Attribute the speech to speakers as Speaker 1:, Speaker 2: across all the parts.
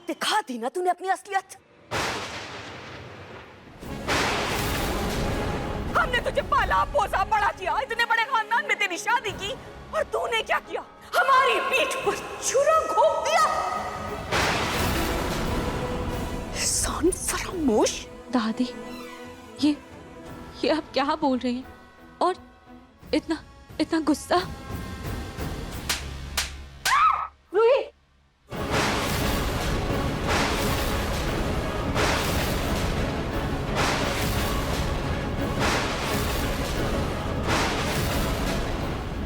Speaker 1: दिखा दी ना तूने अपनी असलियत। हमने तुझे पाला पोसा बड़ा किया, इतने बड़े खानदान में तेरी शादी की, और तूने क्या किया? हमारी पीठ पर छुरा घोंप दिया। इंसान फरामोश।
Speaker 2: दादी, ये आप क्या बोल रही हैं? और इतना गुस्सा?
Speaker 1: रूही,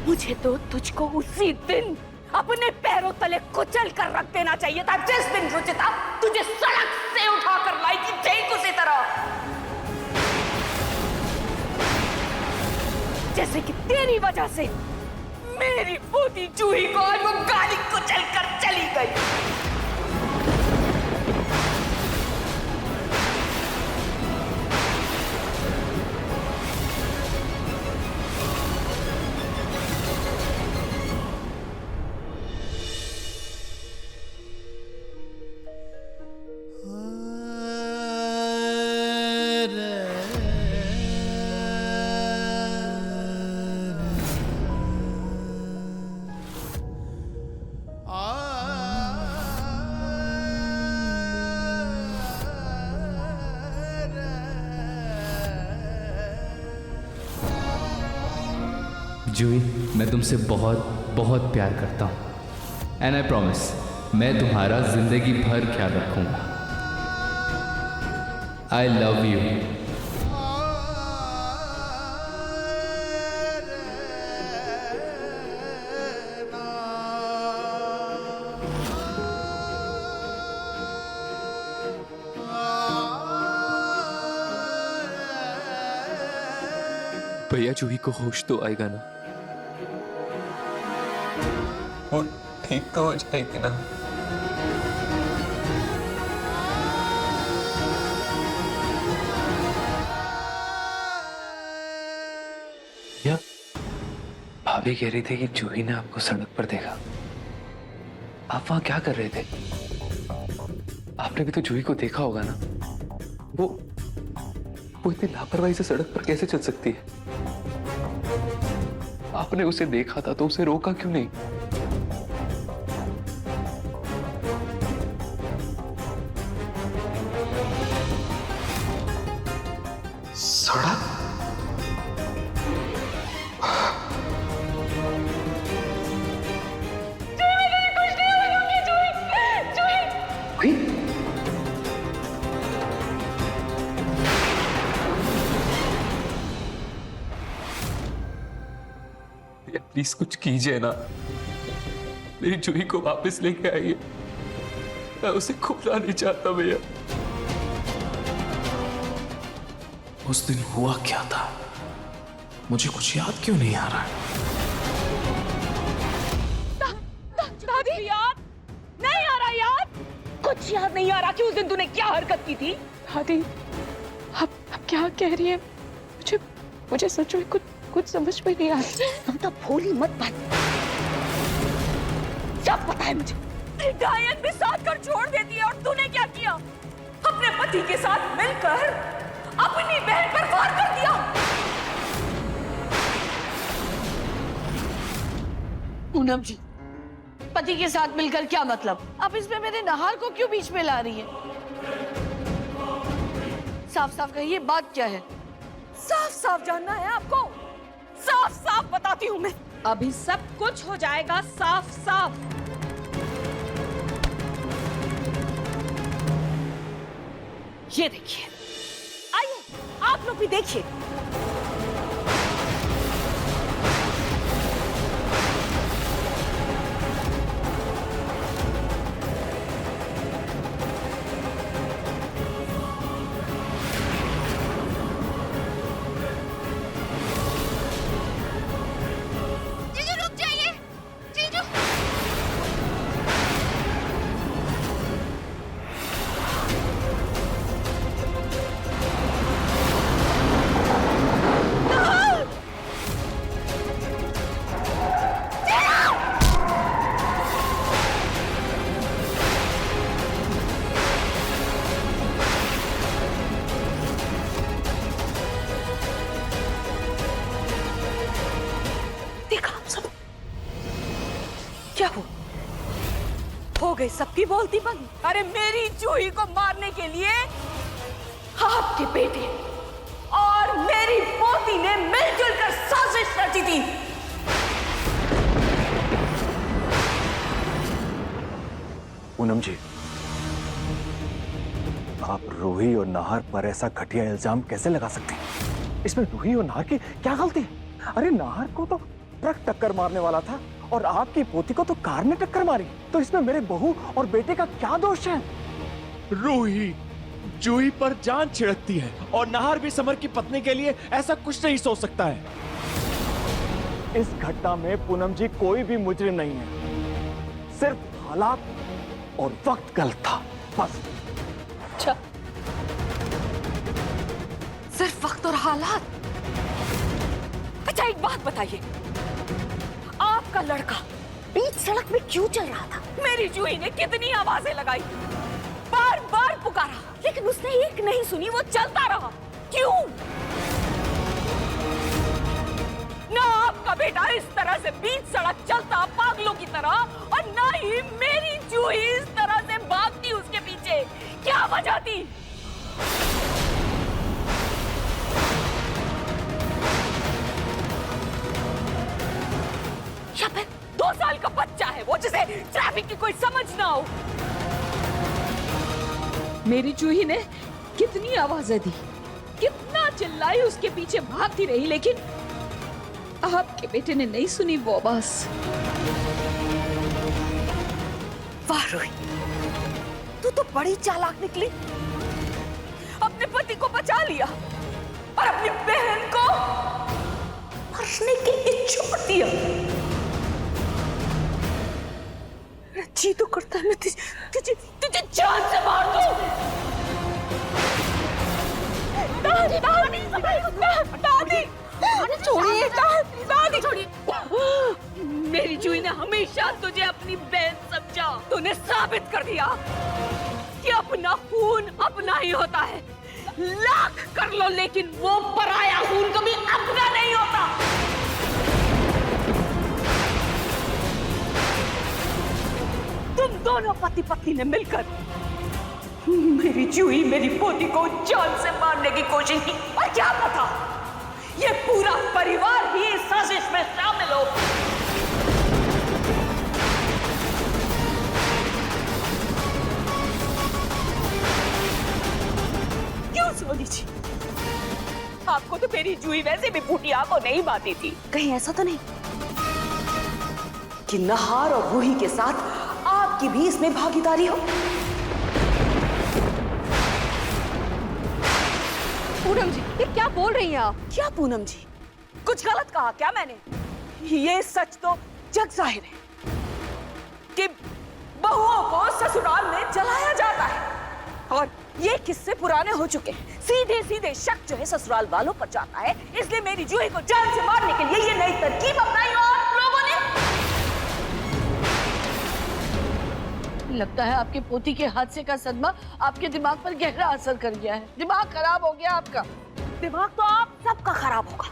Speaker 1: मुझे तो तुझको उसी दिन अपने पैरों तले कुचल कर रख देना चाहिए था, जिस दिन रुचिता तुझे सड़क से उठाकर लाई थी, ठीक उसी तरह। जैसे कि तेरी वजह से मेरी पोती जूही को आज वो गाली कुचल कर चली गई।
Speaker 3: जूही, मैं तुमसे बहुत बहुत प्यार करता हूँ, एंड आई प्रॉमिस मैं तुम्हारा जिंदगी भर ख्याल रखूंगा। I love you.
Speaker 4: भैया, जूही को होश तो आएगा ना? वो ठीक तो हो जाएगी ना? भैया, भाभी कह रही थी कि जूही ने आपको सड़क पर देखा। आप वहां क्या कर रहे थे? आपने भी तो जूही को देखा होगा ना? वो इतनी लापरवाही से सड़क पर कैसे चल सकती है? आपने उसे देखा था तो उसे रोका क्यों नहीं? सड़क? प्लीज कुछ कीजिए ना, मेरी जूही को वापस लेके आइए। मैं उसे खोना नहीं चाहता भैया।
Speaker 5: उस दिन हुआ क्या था? मुझे कुछ याद क्यों नहीं आ रहा?
Speaker 1: दादी, याद नहीं आ रहा? याद कुछ याद नहीं आ रहा कि उस दिन तूने क्या हरकत की थी?
Speaker 2: दादी, आप क्या कह रही हैं? मुझे सच में कुछ समझ में नहीं आ रहा।
Speaker 1: तुम तो भूली मत बात। सब पता है मुझे। हिदायत भी साथ कर छोड़ देती है, और तूने क्या किया? अपने पति के साथ मिलकर अपनी बहन पर वार कर दिया।
Speaker 6: पूनम जी, पति के साथ मिलकर क्या मतलब? आप इसमें मेरे नहार को क्यों बीच में ला रही हैं? साफ साफ कहिए, बात क्या है?
Speaker 1: साफ साफ जानना है आपको? साफ साफ बताती हूँ मैं। अभी सब कुछ हो जाएगा साफ साफ। ये देखिए, आइए आप लोग भी देखिए। गई सबकी बोलती बंद। अरे मेरी जूही को मारने के लिए आपके बेटे और मेरी पोती ने मिलजुल कर साजिश रची थी।
Speaker 7: पूनम जी, आप रूही और नाहर पर ऐसा घटिया इल्जाम कैसे लगा सकते हैं? इसमें रूही और नाहर की क्या गलती है? अरे नाहर को तो ट्रक टक्कर मारने वाला था और आपकी पोती को तो कार ने टक्कर मारी, तो इसमें मेरे बहू और बेटे का क्या दोष है?
Speaker 8: रूही जूही पर जान छिड़कती है और नाहर भी समर की पत्नी के लिए ऐसा कुछ नहीं सोच सकता है।
Speaker 7: इस घटना में पूनम जी कोई भी मुजरिम नहीं है, सिर्फ हालात और वक्त गलत था, बस।
Speaker 1: अच्छा, सिर्फ वक्त और हालात? अच्छा एक बात बताइए, आपका लड़का बीच सड़क में क्यों चल रहा था? मेरी जूही ने कितनी आवाजें लगाई, बार बार पुकारा, लेकिन उसने एक नहीं सुनी, वो चलता रहा। क्यों? ना आपका बेटा इस तरह से बीच सड़क चलता पागलों की तरह, और ना ही मेरी जूही इस तरह से भागती उसके पीछे। क्या वजह थी? या फिर 2 साल का बच्चा है वो, जिसे ट्रैफिक की कोई समझ ना हो। मेरी जूही ने कितनी आवाजें दी, कितना चिल्लाई, उसके पीछे भागती रही, लेकिन आपके बेटे ने नहीं सुनी वो आवाज। वाह रूही, तू तो बड़ी चालाक निकली। अपने पति को बचा लिया और अपनी बहन को मरने के लिए छोड़ दिया। जी तो करता है मैं तुझे जान से मार दूं। दादी, दादी, दादी, छोड़िए, दादी छोड़िए। मेरी जूही ने हमेशा तुझे अपनी बहन समझा। तूने साबित कर दिया कि अपना खून अपना ही होता है। लाख कर लो, लेकिन वो पराया खून कभी अपना नहीं होता। तुम दोनों पति पत्नी ने मिलकर मेरी जूही, मेरी पोती को जान से मारने की कोशिश की, और क्या पता ये पूरा परिवार ही इस साजिश में शामिल हो। क्यों सोनी जी, आपको तो मेरी जूही वैसे भी फूटी आंखों नहीं बाती थी। कहीं ऐसा तो नहीं कि नाहर और रूही के साथ आपकी भी इसमें भागीदारी हो? पूनम जी, ये क्या बोल रही हैं आप? क्या पूनम जी, कुछ गलत कहा क्या मैंने? ये सच तो जग जाहिर है कि बहुओं को ससुराल में जलाया जाता है, और ये किस्से पुराने हो चुके हैं। सीधे सीधे शक जो है ससुराल वालों पर जाता है, इसलिए मेरी जूही को जान से मारने के लिए ये नई तरकीब अपनाई और लोगों ने।
Speaker 6: लगता है आपके पोती के हादसे का सदमा आपके दिमाग पर गहरा असर कर गया है। दिमाग खराब हो गया आपका।
Speaker 1: दिमाग तो आप सबका खराब होगा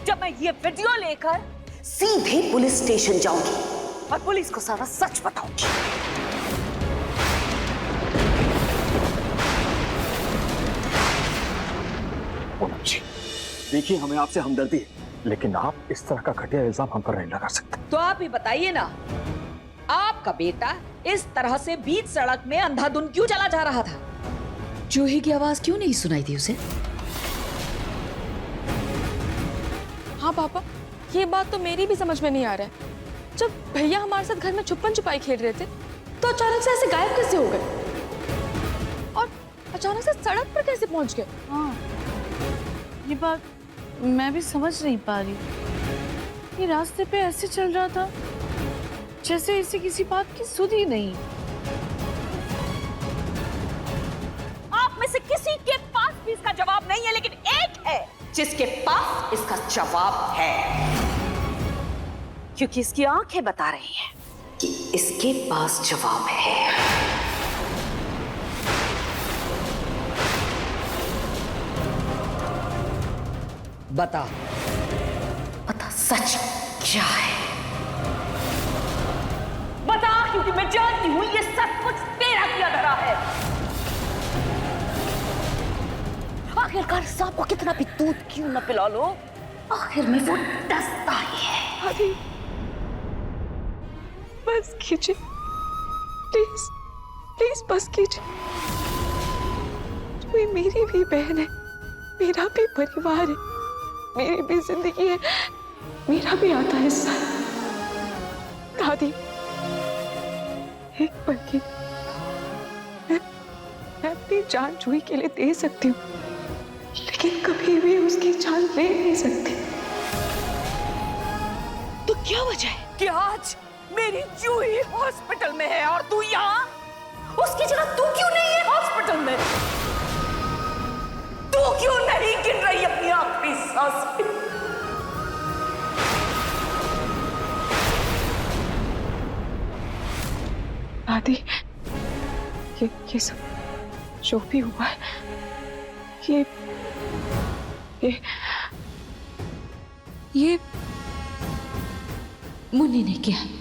Speaker 1: जब मैं ये वीडियो लेकर सीधे पुलिस स्टेशन जाऊंगी और पुलिस को सारा सच बताऊंगी।
Speaker 7: पूनम जी, देखिए हमें आपसे हमदर्दी है, लेकिन आप इस तरह का घटिया इल्जाम हम पर नहीं लगा सकते।
Speaker 1: तो आप ही बताइए ना, आपका बेटा इस तरह से बीच सड़क में अंधाधुंध क्यों चला जा रहा था?
Speaker 9: जूही की आवाज क्यों नहीं सुनाई थी उसे?
Speaker 2: हाँ पापा, ये बात तो मेरी भी समझ में नहीं आ रहा है। जब भैया हमारे साथ घर में छुपन छुपाई खेल रहे थे, तो अचानक से ऐसे गायब कैसे हो गए? और अचानक से सड़क पर कैसे पहुंच गए?
Speaker 6: हाँ, ये बात मैं भी समझ नहीं पा रही। ये रास्ते पे ऐसे चल रहा था जैसे इसे किसी बात की सुध ही नहीं।
Speaker 1: आप में से किसी के पास भी इसका जवाब नहीं है, लेकिन एक है जिसके पास इसका जवाब है, क्योंकि इसकी आंखें बता रही हैं कि इसके पास जवाब है। बता, बता सच क्या है? बता, क्योंकि मैं जानती हूँ ये सब कुछ तेरा किया धरा है। आखिरकार सांप को कितना भी दूध क्यों न पिला लो, आखिर में वो डसता ही है।
Speaker 2: अभी बस कीजिए, प्लीज प्लीज बस कीजिए। कोई मेरी भी बहन है, मेरा भी परिवार है, मेरी भी जिंदगी है, मेरा भी आता हिस्सा है। दादी, एक पल की मैं अपनी जान जूही के लिए दे सकती हूँ, लेकिन कभी भी उसकी जान ले नहीं सकती।
Speaker 1: तो क्या वजह है कि आज मेरी जूही हॉस्पिटल में है और तू यहाँ? उसकी जगह तू क्यों नहीं है हॉस्पिटल में? तू क्यों नहीं गिन रही अपनी आखिरी सांस?
Speaker 2: दादी, ये सब जो भी हुआ है, ये
Speaker 9: मुन्नी ने किया है।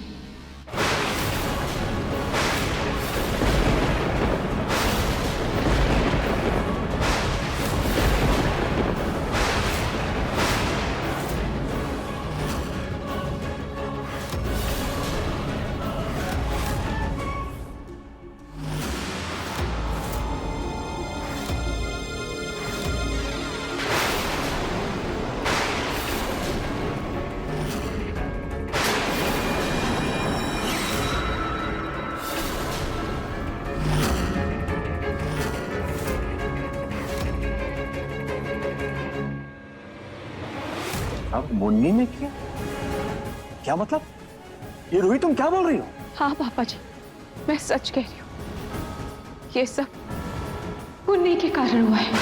Speaker 7: अब मुन्नी ने किया? क्या मतलब? ये रूही तुम क्या बोल रही हो?
Speaker 2: हाँ पापा जी, मैं सच कह रही हूँ। ये सब पुन्नी के कारण हुआ है।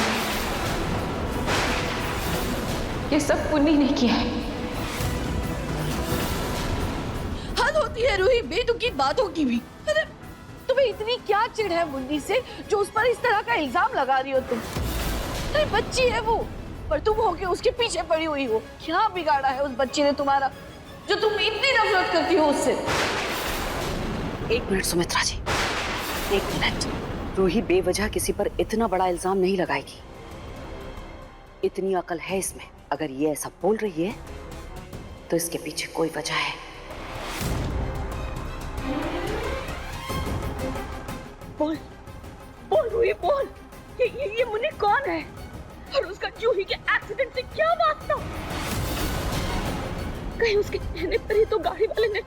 Speaker 2: ये सब पुन्नी ने किया है।
Speaker 6: हद होती है रूही बेतुकी बातों की भी। अरे तुम्हें इतनी क्या चिढ़ है मुन्नी से जो उस पर इस तरह का इल्जाम लगा रही हो तुम? अरे बच्ची है वो, पर तुम होके उसके पीछे पड़ी हुई हो। क्या बिगाड़ा है उस बच्ची ने तुम्हारा जो तुम इतनी नफरत करती हो उससे?
Speaker 1: एक मिनट सुमित्रा जी, एक मिनट। रूही बेवजह किसी पर इतना बड़ा इल्जाम नहीं लगाएगी। इतनी अकल है इसमें। अगर ये ऐसा बोल रही है तो इसके पीछे कोई वजह है। बोल बोल रूही बोल, ये मुन्नी कौन है और उसका जूही के एक्सीडेंट से क्या वास्ता? कहीं उसके कहने पर ही तो गाड़ी वाले ने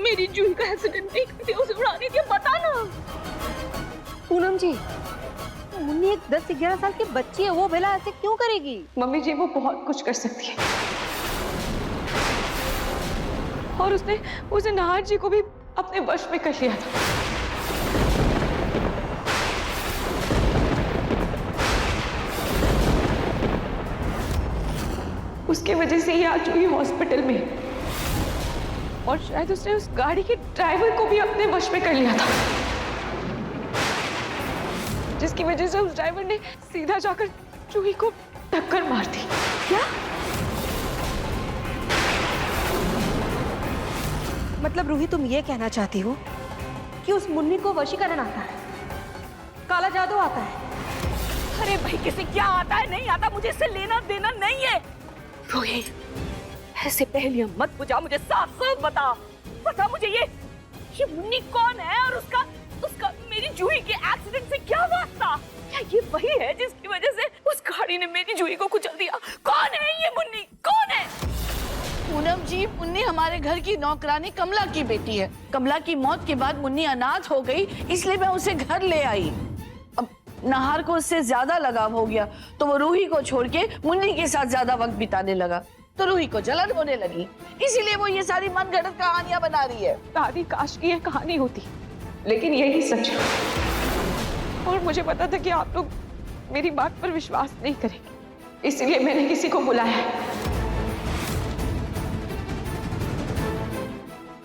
Speaker 1: मेरी जूही का एक्सीडेंट नहीं कर दिया, उसे उड़ा नहीं दिया? बता ना।
Speaker 10: पूनम जी, मुन्नी एक 10-11 साल की बच्ची है, वो भला ऐसे क्यों करेगी?
Speaker 2: मम्मी जी, वो बहुत कुछ कर सकती है। और उसने नाहर जी को भी अपने वश में कर लिया था। उसके वजह से ही आज हुई हॉस्पिटल में, और शायद उसने उस गाड़ी के ड्राइवर को भी अपने वश में कर लिया था, जिसकी वजह से उस ड्राइवर ने सीधा जाकर जूही को टक्कर मार दी।
Speaker 10: क्या मतलब रूही, तुम ये कहना चाहती हो कि उस मुन्नी को वशीकरण आता है, काला जादू आता है?
Speaker 1: अरे भाई, किसे क्या आता है नहीं आता, मुझे इससे लेना देना नहीं है। रोही, ऐसे पहेलियां मत बुझा, मुझे साफ साफ बता मुझे ये मुन्नी कौन है और उसका मेरी जूही के एक्सीडेंट से क्या वास्ता? क्या ये वही है जिसकी वजह से उस गाड़ी ने मेरी जूही को कुचल दिया? कौन है ये मुन्नी, कौन है?
Speaker 6: पूनम जी, मुन्नी हमारे घर की नौकरानी कमला की बेटी है। कमला की मौत के बाद मुन्नी अनाथ हो गई, इसलिए मैं उसे घर ले आई। अब नाहर को उससे ज्यादा लगाव हो गया तो वो रूही को छोड़ के मुन्नी के साथ ज्यादा वक्त बिताने लगा, तो रूही को जलन होने लगी, इसीलिए वो ये सारी मनगढ़ंत कहानियां बना रही है।
Speaker 2: दादी, काश की ये कहानी होती, लेकिन यही सच है। और मुझे पता था कि आप लोग मेरी बात पर विश्वास नहीं करेंगे, इसलिए मैंने किसी को बुलाया है।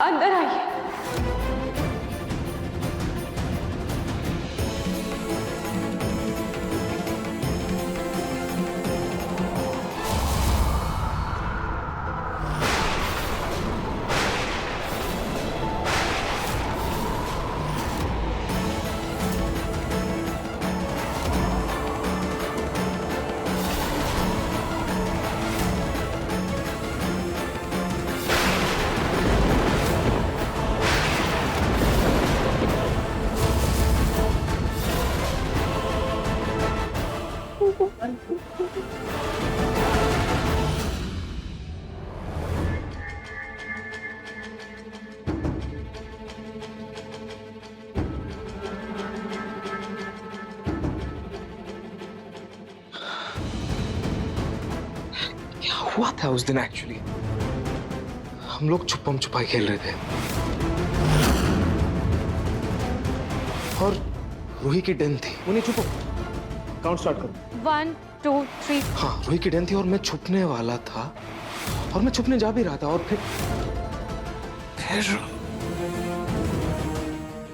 Speaker 2: अंदर आइए।
Speaker 4: क्या हुआ था उस दिन एक्चुअली? हम लोग छुपम छुपाई खेल रहे थे और रूही की डेन थी।
Speaker 7: मुन्नी चुपो, काउंट स्टार्ट करो।
Speaker 2: 1 2 3।
Speaker 4: हाँ, रूही की डेन थी और मैं छुपने वाला था और मैं छुपने जा भी रहा था और फिर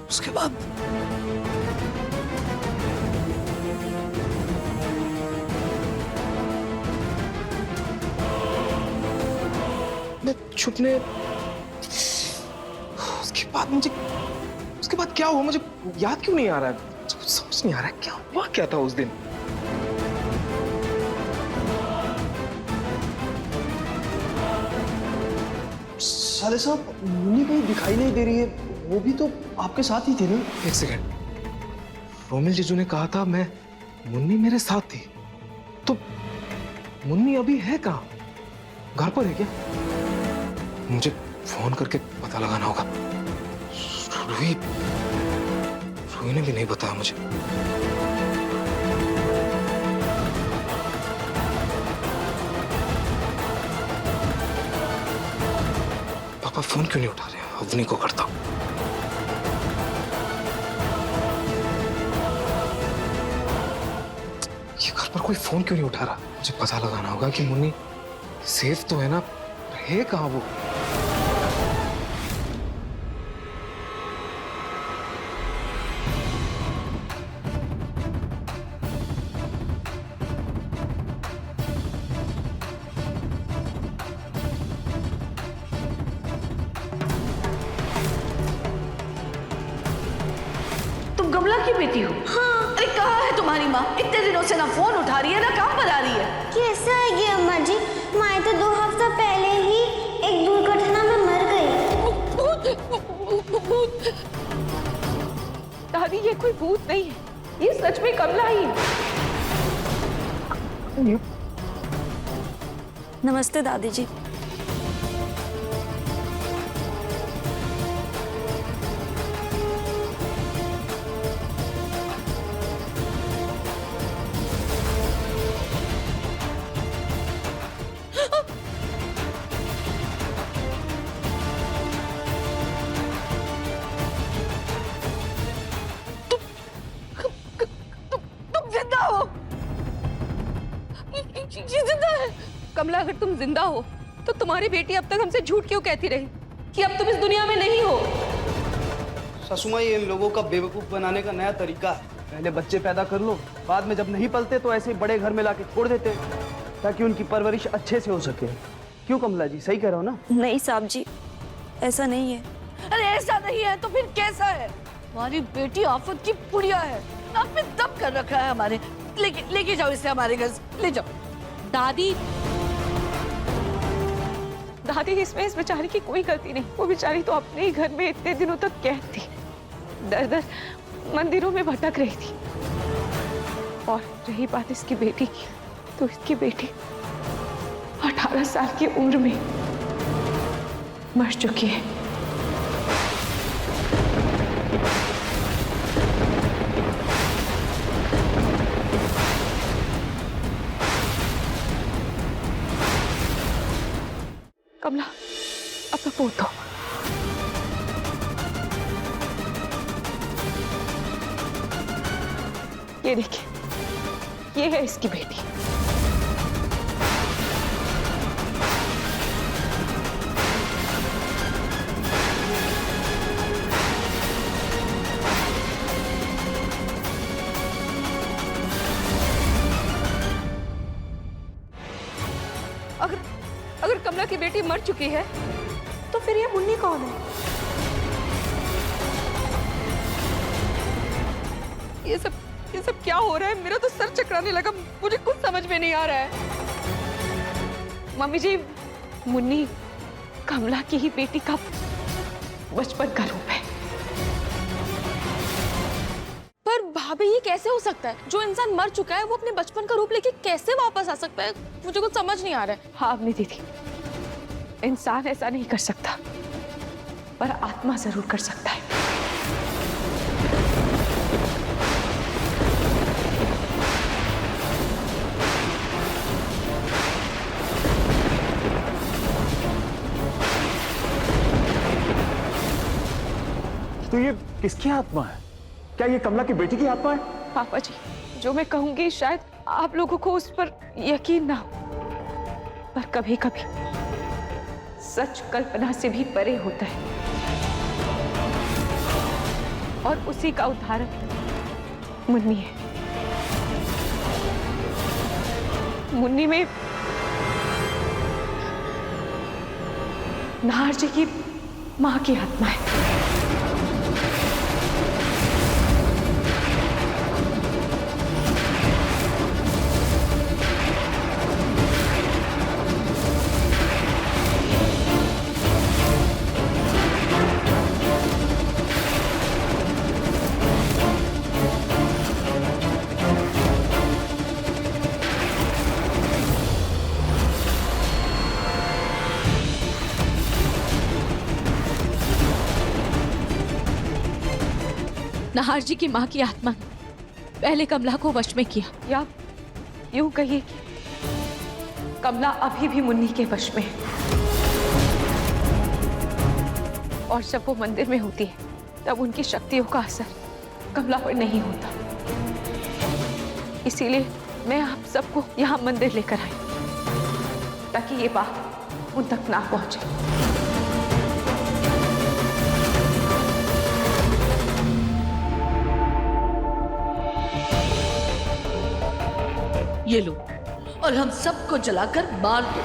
Speaker 5: उसके बाद
Speaker 4: मैं छुपने, उसके बाद क्या हुआ मुझे याद क्यों नहीं आ रहा है, मुझे समझ नहीं आ रहा है क्या हुआ क्या था उस दिन।
Speaker 11: साले साहब, मुन्नी कहीं दिखाई नहीं दे रही है, वो भी तो आपके साथ ही थी ना?
Speaker 4: एक सेकंड, रोमिल जीजू ने कहा था मैं मुन्नी मेरे साथ थी, तो मुन्नी अभी है कहाँ? घर पर है क्या? मुझे फोन करके पता लगाना होगा। रूही ने भी नहीं बताया मुझे। पापा फोन क्यों नहीं उठा रहे? अवनी को करता हूं। ये घर पर कोई फोन क्यों नहीं उठा रहा? मुझे पता लगाना होगा कि मुन्नी सेफ तो है ना, है कहाँ वो?
Speaker 6: तुम कमला की बेटी हो? हाँ। अरे कहाँ है तुम्हारी माँ? इतने दिनों से ना फोन उठा रही है ना काम बना रही है।
Speaker 12: कैसे आएगी अम्मा जी? माँ तो 2 हफ्ता पहले ही एक दुर्घटना में मर गई।
Speaker 1: दादी, ये कोई भूत नहीं है, ये सच में कमला ही है।
Speaker 12: नमस्ते दादी जी।
Speaker 1: कमला, अगर तुम जिंदा हो तो तुम्हारी बेटी अब तक हमसे झूठ क्यों कहती रही कि अब तुम इस दुनिया में नहीं हो?
Speaker 11: ससुमा, ये इन लोगों का बेवकूफ बनाने का नया तरीका है। पहले बच्चे पैदा कर लो, बाद में जब नहीं पलते तो ऐसे ही बड़े घर में लाके छोड़ देते, ताकि उनकी परवरिश अच्छे से हो सके। क्यों कमला जी, सही कह रहा हो ना?
Speaker 12: नहीं साहब जी, ऐसा नहीं है।
Speaker 6: अरे ऐसा नहीं है तो फिर कैसा है? हमारी बेटी आफत की पुड़िया है, आपने दब कर रखा है हमारे। लेके जाओ इसे हमारे घर से, ले जाओ।
Speaker 1: दादी, इसमें इस बेचारी की कोई गलती नहीं। वो बेचारी तो अपने ही घर में इतने दिनों तक कैद थी, दर दर मंदिरों में भटक रही थी। और रही बात इसकी बेटी की, तो इसकी बेटी 18 साल की उम्र में मर चुकी है। कमला, अपना पोत दो। ये देखिए, ये है इसकी बेटी। अगर कमला की बेटी मर चुकी है तो फिर ये मुन्नी कौन है? ये सब क्या हो रहा है? मेरा तो सर चकराने लगा, मुझे कुछ समझ में नहीं आ रहा है। मम्मी जी, मुन्नी कमला की ही बेटी का बचपन का रूप है। पर
Speaker 2: भाभी ये कैसे हो सकता है? जो इंसान मर चुका है वो अपने बचपन का रूप लेके कैसे वापस आ सकता है? मुझे कुछ समझ नहीं आ रहा है।
Speaker 1: हाँ अवनी दीदी, इंसान ऐसा नहीं कर सकता, पर आत्मा जरूर कर सकता है।
Speaker 7: तो ये किसकी आत्मा है? क्या ये कमला की बेटी की आत्मा है?
Speaker 1: पापा जी, जो मैं कहूंगी शायद आप लोगों को उस पर यकीन ना हो, पर कभी कभी सच कल्पना से भी परे होता है, और उसी का उदाहरण मुन्नी है। मुन्नी में नाहर जी की मां की आत्मा है।
Speaker 9: नाहर जी की मां की आत्मा ने पहले कमला को वश में किया,
Speaker 1: या यूं कहिए कि कमला अभी भी मुन्नी के वश में है, और जब वो मंदिर में होती है तब उनकी शक्तियों का असर कमला पर नहीं होता। इसीलिए मैं आप सबको यहाँ मंदिर लेकर आई, ताकि ये बात उन तक ना पहुंचे।
Speaker 6: ये लो, और हम सबको जलाकर मार दो।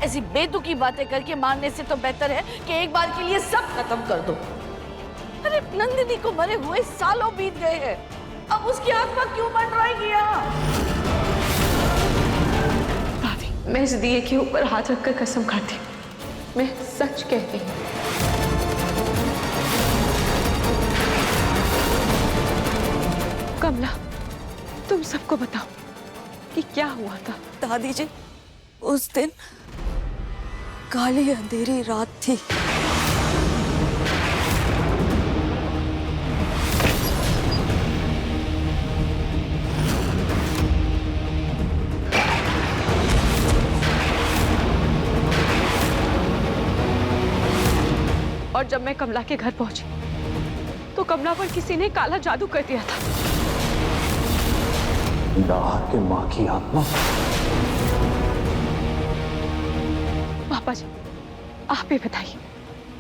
Speaker 6: ऐसी बेतुकी बातें करके मारने से तो बेहतर है कि एक बार के लिए सब खत्म कर दो। अरे नंदिनी को मरे हुए सालों बीत गए हैं, अब उसकी आत्मा क्यों मंडराएगी यहाँ?
Speaker 1: भाभी, मैं इस दिए के ऊपर हाथ रखकर कसम खाती हूँ, मैं सच कहती हूँ। कमला, तुम सबको बताओ कि क्या हुआ था।
Speaker 9: दादी जी, उस दिन काली अंधेरी रात थी।
Speaker 1: और जब मैं कमला के घर पहुंची तो कमला पर किसी ने काला जादू कर दिया था।
Speaker 7: नाहर के मां की आत्मा?
Speaker 1: पापा जी, आप ही बताइए,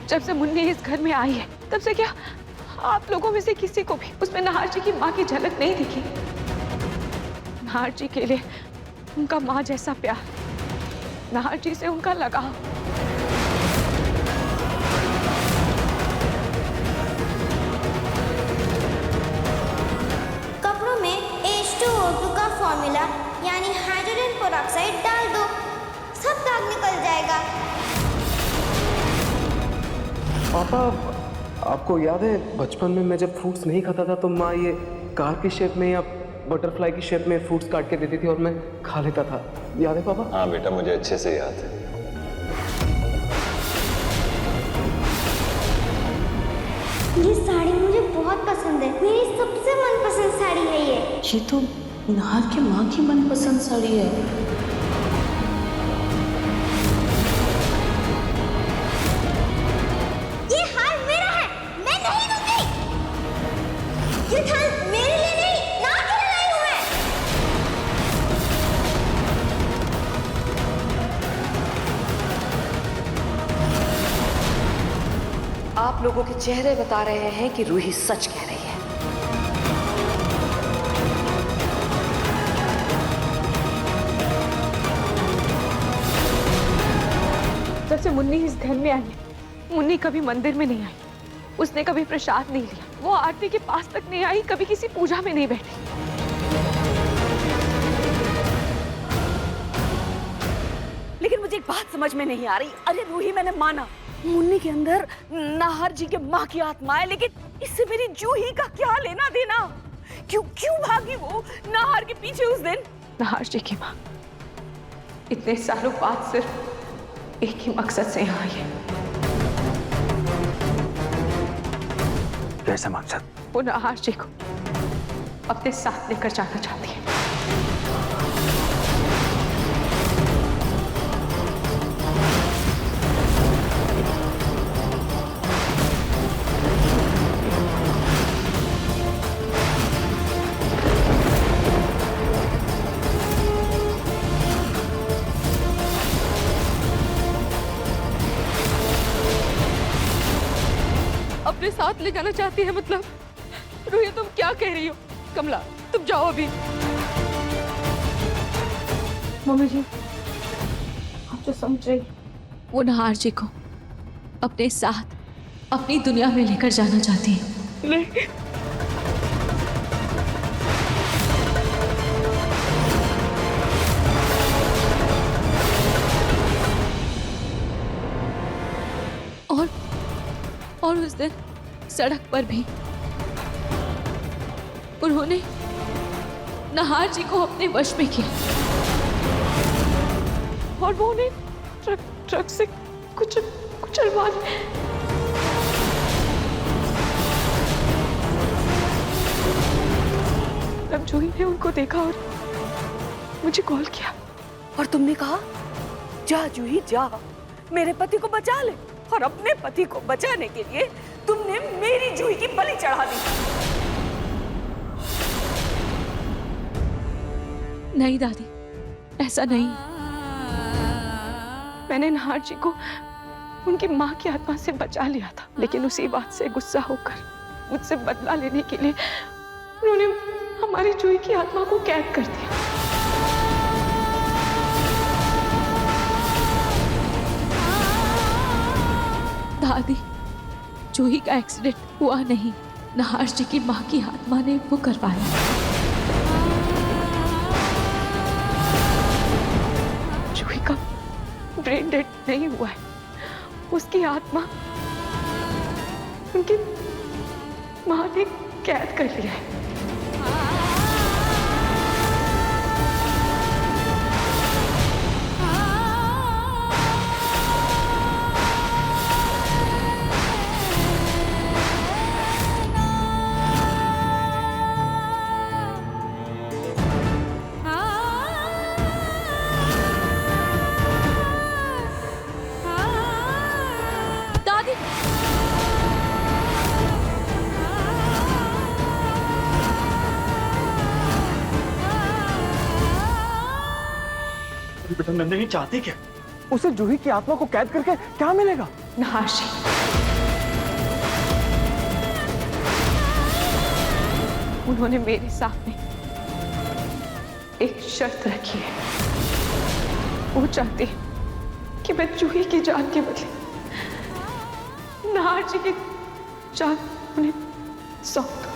Speaker 1: जब से मुन्नी इस घर में आई है तब से क्या आप लोगों में से किसी को भी उसमें नाहर जी की मां की झलक नहीं दिखी? नाहर जी के लिए उनका मां जैसा प्यार, नाहर जी से उनका लगाव,
Speaker 12: कपड़ों में H2O2 का फॉर्मूला यानी हाइड्रोजन पेरोक्साइड डाल दो, सब दाग निकल जाएगा।
Speaker 4: पापा, आपको याद है बचपन में मैं जब फ्रूट्स नहीं खाता था तो माँ ये कार की शेप में या बटरफ्लाई की शेप में फ्रूट्स काट के देती थी और मैं खा लेता था, याद है पापा?
Speaker 13: हाँ बेटा, मुझे अच्छे से याद है।
Speaker 12: ये साड़ी मुझे बहुत पसंद है, मेरी सबसे मनपसंद साड़ी है ये
Speaker 6: तो नाहर की माँ की मनपसंद साड़ी है।
Speaker 12: ये हार मेरा है, मैं नहीं दूंगी। ये थाल मेरे लिए नहीं, नाहर के लिए लाई हूं मैं।
Speaker 9: आप लोगों के चेहरे बता रहे हैं कि रूही सच कह रही है।
Speaker 1: जब से मुन्नी इस घर में आई है, मुन्नी कभी मंदिर में नहीं आई, उसने कभी प्रसाद नहीं लिया, वो आरती के पास तक नहीं आई, कभी किसी पूजा में नहीं बैठी। लेकिन मुझे एक बात समझ में नहीं आ रही। अरे रूही, मैंने माना मुन्नी के अंदर नाहर जी के माँ की आत्मा है, लेकिन इससे मेरी जूही का क्या लेना देना? क्यों क्यों भागी वो नाहर के पीछे उस दिन?
Speaker 10: नाहर जी की माँ इतने सालों बाद सिर्फ एक ही मकसद से यहाँ आई है।
Speaker 7: कैसा मकसद?
Speaker 10: वो नाहर जी को अपने साथ लेकर जाना चाहती है।
Speaker 2: अपने साथ ले जाना चाहती है मतलब? रूही तुम क्या कह रही हो? कमला तुम जाओ अभी।
Speaker 9: मम्मी जी आप जो समझ रही, वो नाहर जी को अपने साथ अपनी दुनिया में लेकर जाना चाहती है।
Speaker 2: नहीं
Speaker 9: और उस दिन सड़क पर भी उन्होंने नाहर जी को अपने वश में किया
Speaker 2: और वो उन्हें ट्रक से कुचलवा दिया। तब जूही ने उनको देखा और मुझे कॉल किया।
Speaker 1: और तुमने कहा जा जूही जा, मेरे पति को बचा ले। और अपने पति को बचाने के लिए तुमने मेरी जूही की बलि चढ़ा दी।
Speaker 9: नहीं दादी, ऐसा नहीं।
Speaker 10: मैंने नाहर जी को उनकी माँ की आत्मा से बचा लिया था, लेकिन उसी बात से गुस्सा होकर मुझसे बदला लेने के लिए उन्होंने हमारी जूही की आत्मा को कैद कर दिया।
Speaker 9: दादी, जूही का एक्सीडेंट हुआ नहीं, नाहर जी की माँ की आत्मा ने वो करवाया।
Speaker 10: जूही का ब्रेन डेड नहीं हुआ है, उसकी आत्मा उनकी माँ ने कैद कर लिया है।
Speaker 7: बेटा नंदनी नहीं चाहती क्या? उसे जूही की आत्मा को कैद करके क्या मिलेगा?
Speaker 10: नाहर जी, उन्होंने मेरे सामने एक शर्त रखी है। वो चाहते हैं कि मैं जूही की जान के बदले नाहर जी की जान उन्हें सौंप दूं।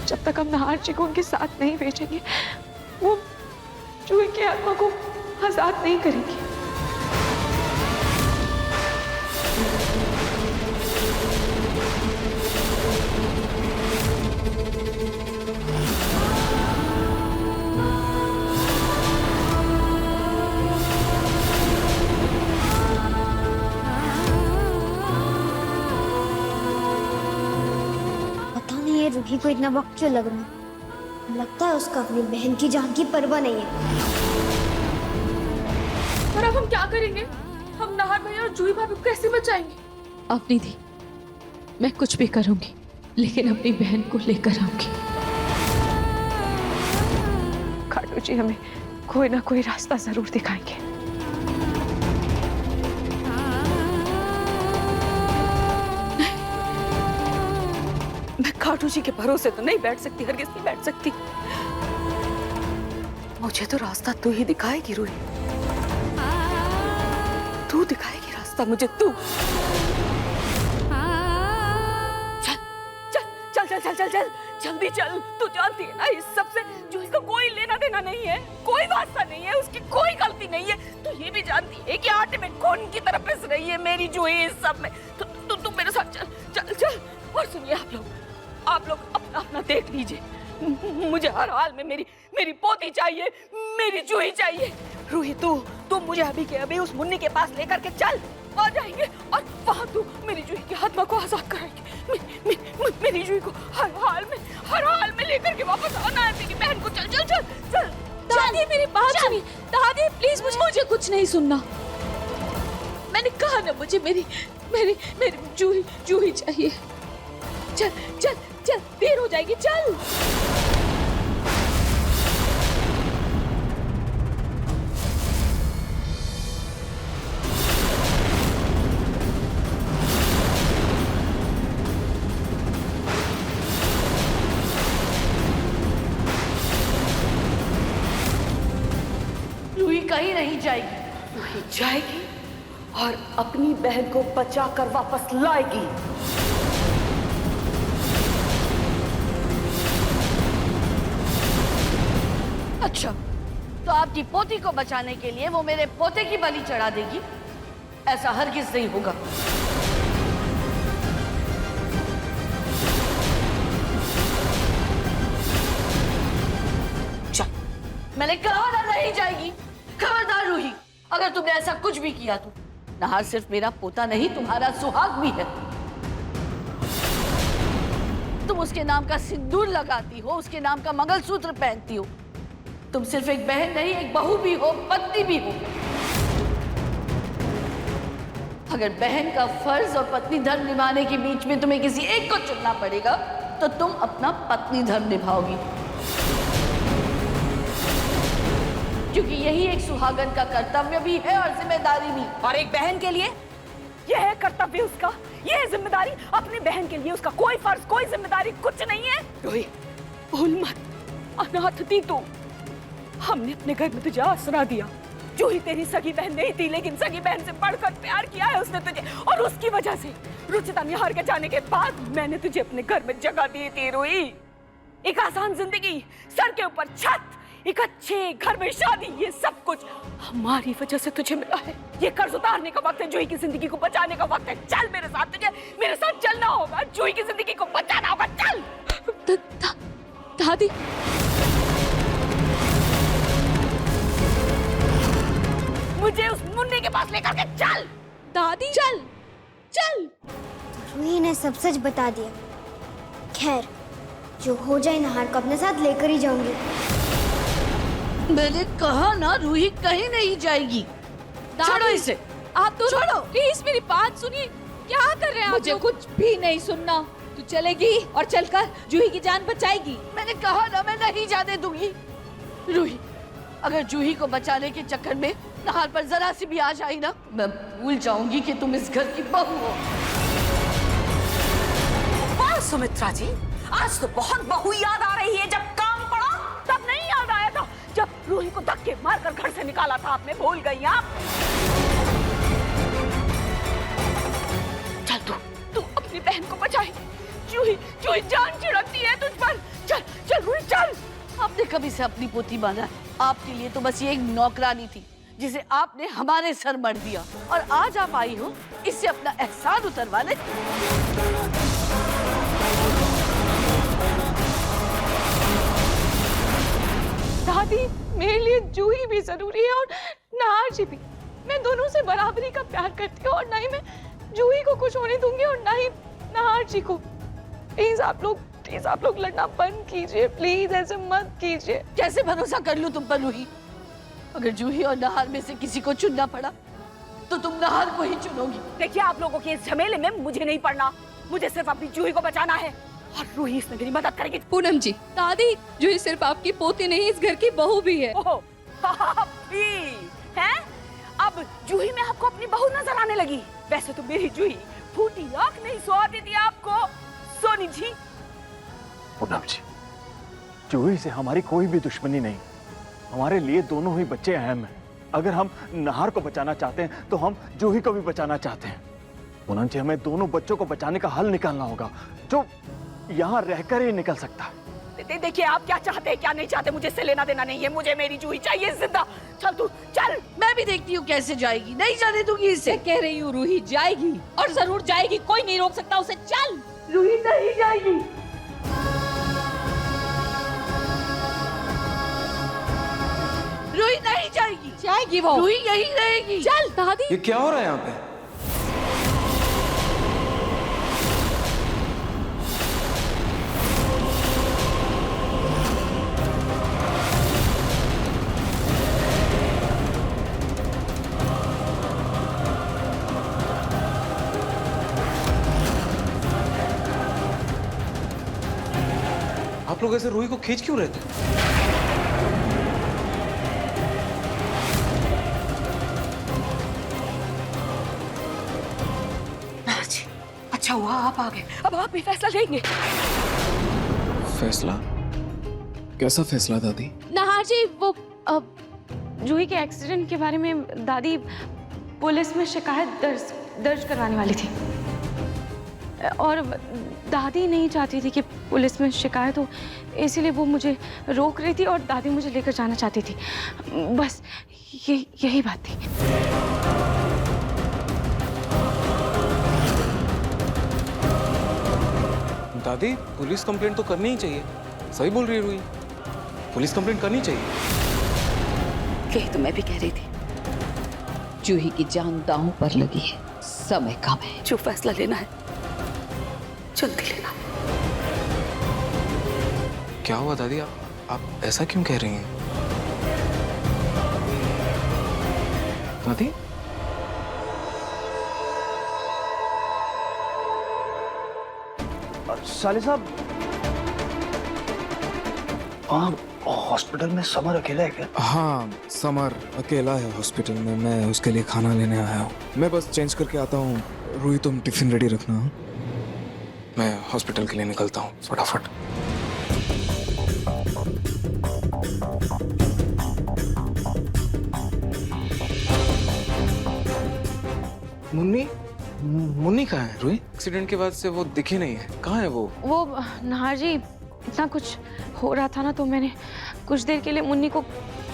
Speaker 10: जब तक हम नाहर जी को उनके साथ नहीं भेजेंगे, वो जूही की आत्मा को आजाद नहीं करेंगे।
Speaker 12: रूही को इतना वक्त क्यों लग रहा है? लगता है उसका अपनी बहन की जान की परवाह नहीं है।
Speaker 2: और अब हम क्या करेंगे? हम नाहर भैया और जूही भाभी को कैसे बचाएंगे?
Speaker 9: अपनी दी, मैं कुछ भी करूंगी, लेकिन अपनी बहन को लेकर आऊंगी।
Speaker 10: खाटू जी हमें कोई ना कोई रास्ता जरूर दिखाएंगे।
Speaker 1: मैं खाटू जी के भरोसे तो नहीं बैठ सकती, हरगिज़ नहीं बैठ सकती। मुझे तो रास्ता तू ही दिखाएगी रूही, तू दिखाएगी रास्ता मुझे, तू। चल चल चल चल चल चल चल जल्दी चल। तू जानती है ना इस सब से जूही का कोई लेना देना नहीं है, कोई वास्ता नहीं है, उसकी कोई गलती नहीं है। तू ये भी जानती है कि आटे में कौन की तरफ पिस रही है मेरी जूही इस सब में। तू मेरे साथ चल चल चल। और सुनिए आप लोग अपना अपना देख लीजिए। मुझे हर हाल में मेरी पोती चाहिए, मेरी जूही चाहिए। रूही तू मुझे अभी के अभी उस मुन्नी के पास लेकर के चल, आ जाएंगे और वहां तू मेरी जूही की आत्मा को आजाद कराएंगे। मेरी जूही को हर हाल में लेकर के वापस आना है मेरी बहन को। चल चल चल चल।
Speaker 9: दादी मेरी बात सुनिए। दादी प्लीज मुझे कुछ नहीं सुनना। मैंने कहा ना मुझे मेरी जूही चाहिए। चल चल चल देर हो जाएगी चल।
Speaker 6: रूही कहीं नहीं जाएगी।
Speaker 1: रूही जाएगी और अपनी बहन को बचा कर वापस लाएगी।
Speaker 6: अच्छा, तो आपकी पोती को बचाने के लिए वो मेरे पोते की बलि चढ़ा देगी? ऐसा हरगिज नहीं होगा। चल, मैंने कहा ना नहीं जाएगी। खबरदार रूही, अगर तुमने ऐसा कुछ भी किया तो नाहर सिर्फ मेरा पोता नहीं तुम्हारा सुहाग भी है। तुम उसके नाम का सिंदूर लगाती हो, उसके नाम का मंगलसूत्र पहनती हो। तुम सिर्फ एक बहन नहीं, एक बहू भी हो, पत्नी भी हो। अगर बहन का फर्ज और पत्नी धर्म निभाने के बीच में तुम्हें किसी एक को चुनना पड़ेगा तो तुम अपना पत्नी धर्म निभाओगी, क्योंकि यही एक सुहागन का कर्तव्य भी है और जिम्मेदारी भी।
Speaker 1: और एक बहन के लिए यह है कर्तव्य उसका, यह है जिम्मेदारी। अपनी बहन के लिए उसका कोई फर्ज, कोई जिम्मेदारी कुछ नहीं है। रोही भूल मत, अनाथ थी तू, हमने अपने घर में तुझे आसरा दिया। जूही तेरी सगी बहन नहीं थी, लेकिन सगी बहन से बढ़कर प्यार किया है उसने तुझे, और उसकी वजह से रुचिता निहार के जाने के बाद मैंने तुझे अपने घर में जगह दी थी। रोही, एक आसान जिंदगी, सर के ऊपर छत, एक अच्छे घर में शादी, ये सब कुछ हमारी वजह से तुझे मिला है। ये कर्ज उतारने का वक्त है, जूही की जिंदगी को बचाने का वक्त है। चल मेरे साथ, तुझे मेरे साथ चलना होगा, जूही की जिंदगी को बचाना होगा। चल
Speaker 9: दादी
Speaker 1: मुझे उस मुन्नी के पास लेकर के चल।
Speaker 9: दादी चल चल।
Speaker 12: रूही ने सब सच बता दिया। खैर, जो हो जाए नाहर को अपने साथ लेकर ही जाऊंगी।
Speaker 6: मैंने कहा ना रूही कहीं नहीं जाएगी। छोड़ो इसे।
Speaker 9: आप दोनों छोड़ो प्लीज, मेरी बात सुनिए। क्या कर रहे हैं आप?
Speaker 10: मुझे कुछ भी नहीं सुनना। तू चलेगी और चलकर जूही की जान बचाएगी।
Speaker 6: मैंने कहा ना मैं नहीं जाने दूंगी। रूही, अगर जूही को बचाने के चक्कर में नाहर पर जरा सी भी आश आई ना, मैं भूल जाऊंगी कि तुम इस घर की बहू हो।
Speaker 1: वाह सुमित्रा जी, आज तो बहुत बहू याद आ रही है। जब काम पड़ा तब नहीं याद आया था, जब रूही को धक्के मारकर घर से निकाला था आपने, भूल गई आप। चल तू अपनी बहन को बचाएगी। जूही जान छिड़कती है तुझ पर। चल चल रूही चल।
Speaker 6: आपने कभी से अपनी पोती माना है? आपके लिए तो बस ये एक नौकरानी थी जिसे आपने हमारे सर मर दिया, और आज आप आई हो इससे अपना एहसान उतरवाने।
Speaker 10: दादी, मेरे लिए जूही भी जरूरी है और नाहर जी भी। मैं दोनों से बराबरी का प्यार करती हूँ, और ना ही मैं जूही को कुछ होने दूंगी और ना ही नाहर जी को। प्लीज आप लोग लड़ना बंद कीजिए, प्लीज ऐसे मत कीजिए।
Speaker 6: कैसे भरोसा कर लूं तुम पर रूही? अगर जूही और नाहर में से किसी को चुनना पड़ा तो तुम नाहर को ही चुनोगी।
Speaker 1: देखिए, आप लोगों के इस झमेले में मुझे नहीं पड़ना। मुझे सिर्फ अपनी जूही को बचाना है, और रूही इसमें मेरी मदद करेगी।
Speaker 2: पूनम जी, दादी जूही सिर्फ आपकी पोती नहीं, इस घर की बहू भी है।
Speaker 1: ओहो, आप भी हैं? अब जूही में आपको अपनी बहू नजर आने लगी। वैसे तो मेरी जूही फूटी आंख नहीं सुहाती थी आपको, सोनी जी।
Speaker 7: पूनम जी, जूही से हमारी कोई भी दुश्मनी नहीं। हमारे लिए दोनों ही बच्चे अहम हैं। अगर हम नाहर को बचाना चाहते हैं तो हम जूही को भी बचाना चाहते हैं। पूनम जी, हमें दोनों बच्चों को बचाने का हल निकालना होगा। यहाँ रहकर ही निकल सकता है।
Speaker 1: देखिए आप क्या चाहते हैं क्या नहीं चाहते, मुझे इससे लेना देना नहीं है। मुझे मेरी जूही चाहिए जिंदा। चल तू चल।
Speaker 6: मैं भी देखती हूँ कैसे जाएगी, नहीं जाने दूंगी इसे।
Speaker 9: कह रही हूँ रूही जाएगी और जरूर जाएगी, कोई नहीं रोक सकता उसे। चल।
Speaker 6: रूही नहीं जाएगी। रूही नहीं जाएगी।
Speaker 9: जाएगी वो।
Speaker 6: रूही यहीं रहेगी।
Speaker 9: चल दादी।
Speaker 5: ये क्या हो रहा है यहाँ पे?
Speaker 4: आप लोग ऐसे रूही को खींच क्यों रहे थे?
Speaker 1: जी, अच्छा हुआ आप आ गए। अब आप भी फैसला लेंगे।
Speaker 5: फैसला? कैसा फैसला दादी?
Speaker 2: नाहर जी, वो जूही के एक्सीडेंट के बारे में दादी पुलिस में शिकायत दर्ज करवाने वाली थी और दादी नहीं चाहती थी कि पुलिस में शिकायत हो, इसीलिए वो मुझे रोक रही थी और दादी मुझे लेकर जाना चाहती थी। बस यही बात थी।
Speaker 4: दादी पुलिस कंप्लेंट तो करनी ही चाहिए। सही बोल रही है रूही, पुलिस कंप्लेंट करनी चाहिए।
Speaker 9: यही तो मैं भी कह रही थी। जूही की जान दांव पर लगी है, समय कम है।
Speaker 1: जो फैसला लेना है जल्दी लेना।
Speaker 4: क्या हुआ दादी, आप ऐसा क्यों कह रही हैं? दादी
Speaker 11: साले साहब, हॉस्पिटल में समर अकेला है क्या?
Speaker 5: हाँ, समर अकेला है हॉस्पिटल में। मैं उसके लिए खाना लेने आया हूँ। मैं बस चेंज करके आता हूँ। रूही तुम टिफिन रेडी रखना। मैं हॉस्पिटल के लिए निकलता हूँ फटाफट।
Speaker 4: मुन्नी कहाँ है रूही? एक्सीडेंट के बाद से वो दिखी नहीं है। कहाँ है वो?
Speaker 2: नाहर जी, इतना कुछ हो रहा था ना, तो मैंने कुछ देर के लिए मुन्नी को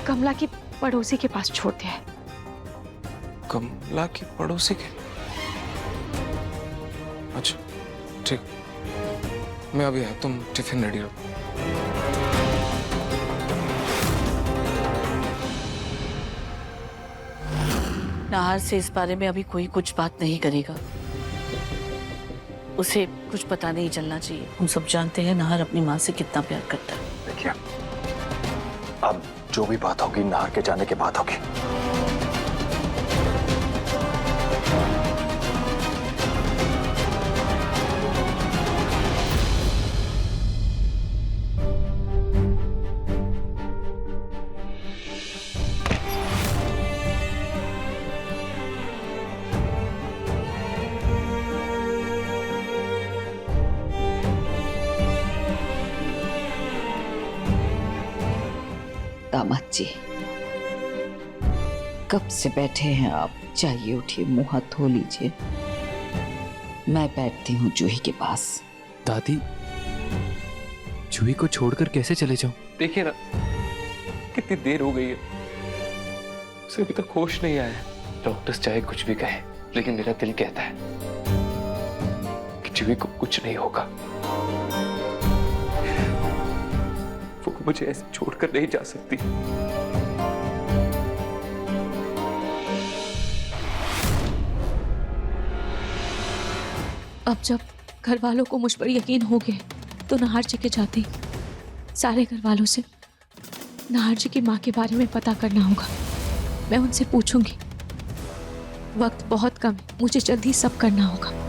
Speaker 2: कमला की पड़ोसी के पास छोड़ दिया है।
Speaker 4: कमला की पड़ोसी के? अच्छा ठीक, मैं अभी आया, तुम टिफिन रेडी रखो।
Speaker 6: नाहर से इस बारे में अभी कोई कुछ बात नहीं करेगा। उसे कुछ पता नहीं चलना चाहिए। हम सब जानते हैं नाहर अपनी माँ से कितना प्यार करता है।
Speaker 7: देखिए, अब जो भी बात होगी नाहर के जाने के बाद होगी।
Speaker 9: दामाद जी, कब से बैठे हैं आप? चाहिए उठिए, मुंह हाथ धो लीजिए। मैं बैठती हूँ जूही के पास।
Speaker 3: दादी, जूही को छोड़कर कैसे चले जाऊं? देखिए ना कितनी देर हो गई है, उसे अभी तक होश नहीं आया। डॉक्टर्स चाहे कुछ भी कहे, लेकिन मेरा दिल कहता है कि जूही को कुछ नहीं होगा। वो मुझे ऐसे छोड़कर नहीं जा सकती।
Speaker 2: अब जब घर वालों को मुझ पर यकीन हो गया तो नाहर जी के जाते ही सारे घर वालों से नाहर जी की माँ के बारे में पता करना होगा। मैं उनसे पूछूंगी। वक्त बहुत कम है, मुझे जल्दी सब करना होगा।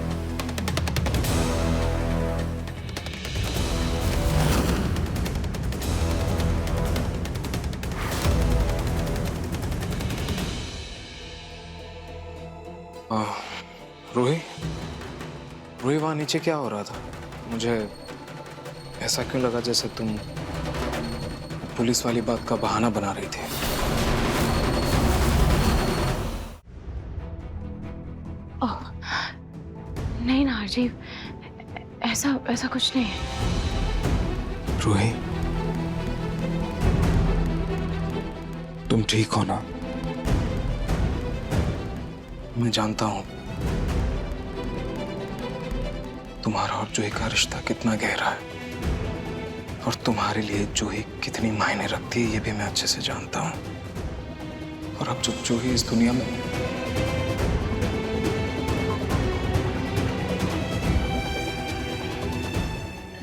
Speaker 4: रूही वहां नीचे क्या हो रहा था? मुझे ऐसा क्यों लगा जैसे तुम पुलिस वाली बात का बहाना बना रही थी।
Speaker 2: नहीं नाहर जी, ऐसा ऐसा कुछ नहीं है।
Speaker 5: रूही, तुम ठीक हो ना? मैं जानता हूं तुम्हारा और जूही का रिश्ता कितना गहरा है, और तुम्हारे लिए जूही कितनी मायने रखती है ये भी मैं अच्छे से जानता हूं। और अब जब जूही इस दुनिया में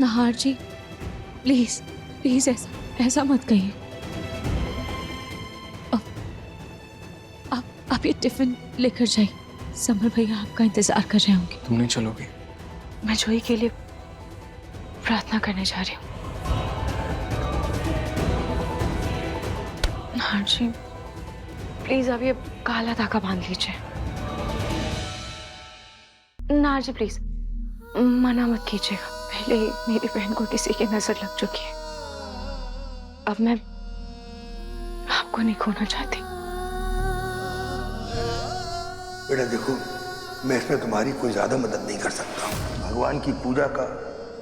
Speaker 9: नाहर जी, प्लीज प्लीज ऐसा मत कहिए। आप ये टिफिन लेकर जाइए, समर भैया आपका इंतजार कर रहे होंगे।
Speaker 5: तुम नहीं चलोगी?
Speaker 2: मैं जूही के लिए प्रार्थना करने जा रही हूँ। नाहर जी, प्लीज अब ये काला धागा बांध लीजिए। नाहर जी प्लीज मना मत कीजिएगा, पहले ही मेरी बहन को किसी की नजर लग चुकी है। अब मैं आपको नहीं खोना चाहती।
Speaker 13: बेटा देखो, मैं इसमें तुम्हारी कोई ज्यादा मदद नहीं कर सकता। भगवान की पूजा का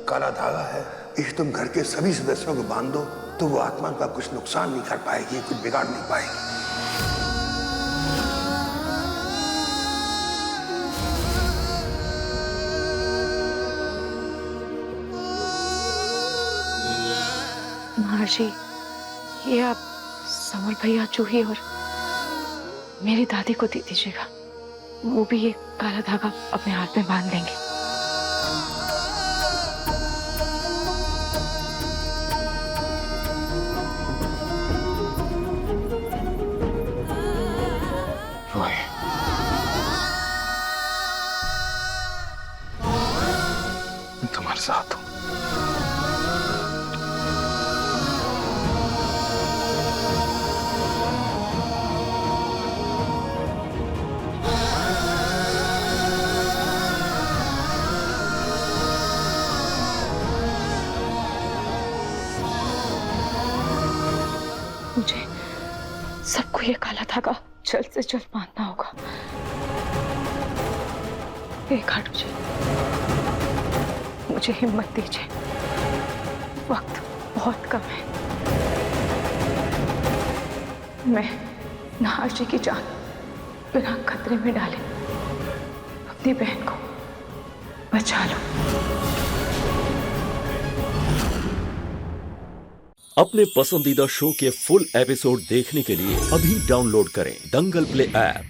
Speaker 13: काला धागा है, इसे तुम घर के सभी सदस्यों को बांध दो तो वो आत्मा का कुछ नुकसान नहीं कर पाएगी, कुछ बिगाड़ नहीं पाएगी।
Speaker 2: महर्षि, ये आप समर भैया, जूही और मेरी दादी को दे दीजिएगा, वो भी ये काला धागा अपने हाथ में बांध लेंगे।
Speaker 5: रूही, मैं तुम्हारे साथ हूं।
Speaker 2: मुझे सबको ये काला धागा जल्द से जल्द बांधना होगा। एक हाथ मुझे हिम्मत दीजिए, वक्त बहुत कम है। मैं नाहर जी की जान बिना खतरे में डाले अपनी बहन को बचा लूं।
Speaker 8: अपने पसंदीदा शो के फुल एपिसोड देखने के लिए अभी डाउनलोड करें दंगल प्ले ऐप।